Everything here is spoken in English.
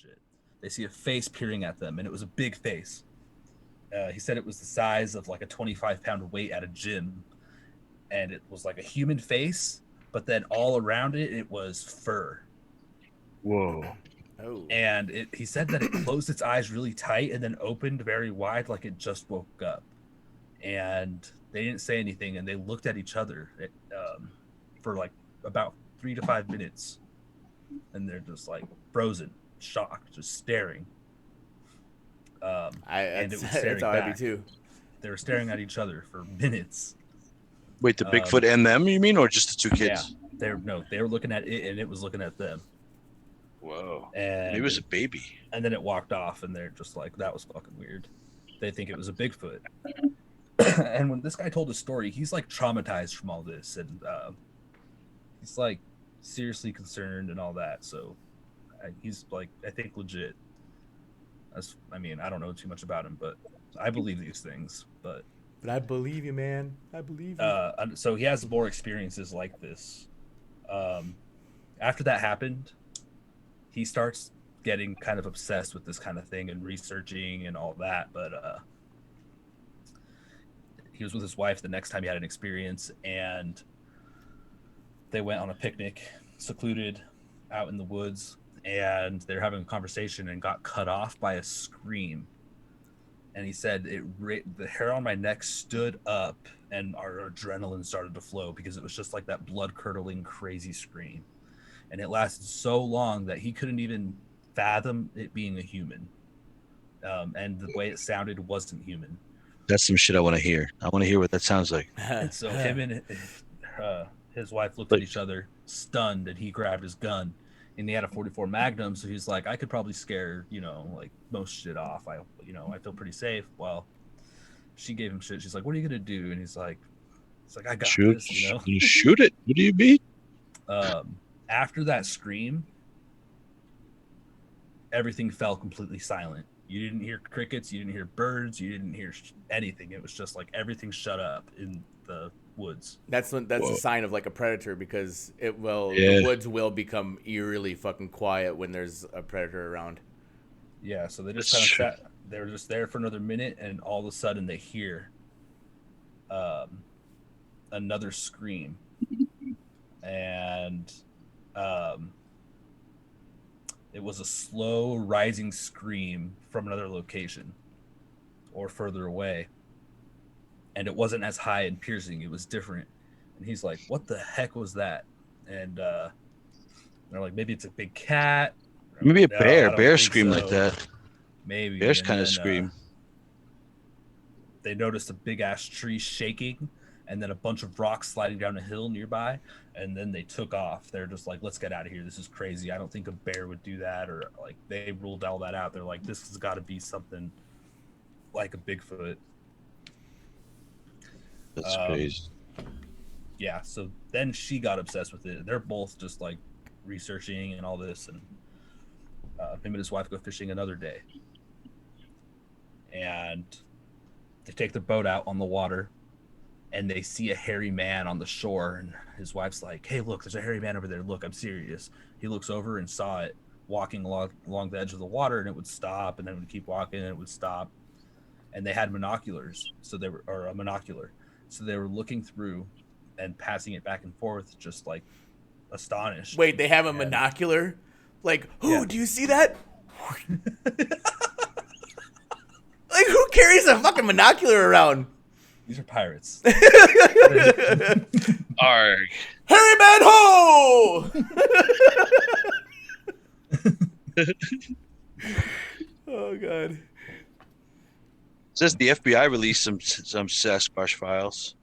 shit. They see a face peering at them, and it was a big face. He said it was the size of like a 25-pound weight at a gym, and it was like a human face, but then all around it, it was fur. Whoa. Oh. And he said that it closed its eyes really tight and then opened very wide like it just woke up. And they didn't say anything, and they looked at each other for like about 3 to 5 minutes, and they're just like frozen, shocked, just staring. And it was staring that's how I'd be back. too. They were staring at each other for minutes. Wait, the Bigfoot and them, you mean, or just the two kids? Yeah, they were looking at it, and it was looking at them. Whoa. And Maybe it was a baby. And then it walked off, and they're just like, that was fucking weird. They think it was a Bigfoot. And when this guy told his story, he's like traumatized from all this, and he's like seriously concerned and all that. So he's like, I think legit. I mean, I don't know too much about him, but I believe these things. But I believe you, man. I believe you. So he has more experiences like this. After that happened, he starts getting kind of obsessed with this kind of thing and researching and all that. But he was with his wife the next time he had an experience, and they went on a picnic, secluded out in the woods, and they're having a conversation and got cut off by a scream. And he said the hair on my neck stood up, and our adrenaline started to flow because it was just like that blood-curdling, crazy scream. And it lasted so long that he couldn't even fathom it being a human. And the way it sounded wasn't human. That's some shit I want to hear. I want to hear what that sounds like. And so him and his wife looked at each other, stunned, and he grabbed his gun. And he had a 44 Magnum, so he's like, I could probably scare, like most shit off. I feel pretty safe. Well, she gave him shit. She's like, what are you gonna do? And he's like, I got this, You shoot it. What do you mean? After that scream, everything fell completely silent. You didn't hear crickets. You didn't hear birds. You didn't hear anything. It was just like everything shut up in the woods. That's a sign of like a predator, because the woods will become eerily fucking quiet when there's a predator around. Yeah, so they just kind of sat. They were just there for another minute, and all of a sudden they hear another scream, and it was a slow rising scream from another location or further away. And it wasn't as high and piercing. It was different. And he's like, what the heck was that? And they're like, maybe it's a big cat. Maybe a bear. Bears scream like that. Maybe. Bears kind of scream. They noticed a big-ass tree shaking, and then a bunch of rocks sliding down a hill nearby. And then they took off. They're just like, let's get out of here. This is crazy. I don't think a bear would do that. Or like they ruled all that out. They're like, this has got to be something like a Bigfoot. That's crazy. Yeah, so then she got obsessed with it. They're both just like researching and all this, and him and his wife go fishing another day. And they take their boat out on the water, and they see a hairy man on the shore, and his wife's like, hey, look, there's a hairy man over there. Look, I'm serious. He looks over and saw it walking along the edge of the water, and it would stop, and then it would keep walking, and it would stop. And they had monoculars, or a monocular. So they were looking through and passing it back and forth, just like astonished. Wait, they have a monocular? Like, do you see that? Like, who carries a fucking monocular around? These are pirates. Arg. Harry Man Ho! Oh, God. It says the FBI released some Sasquatch files.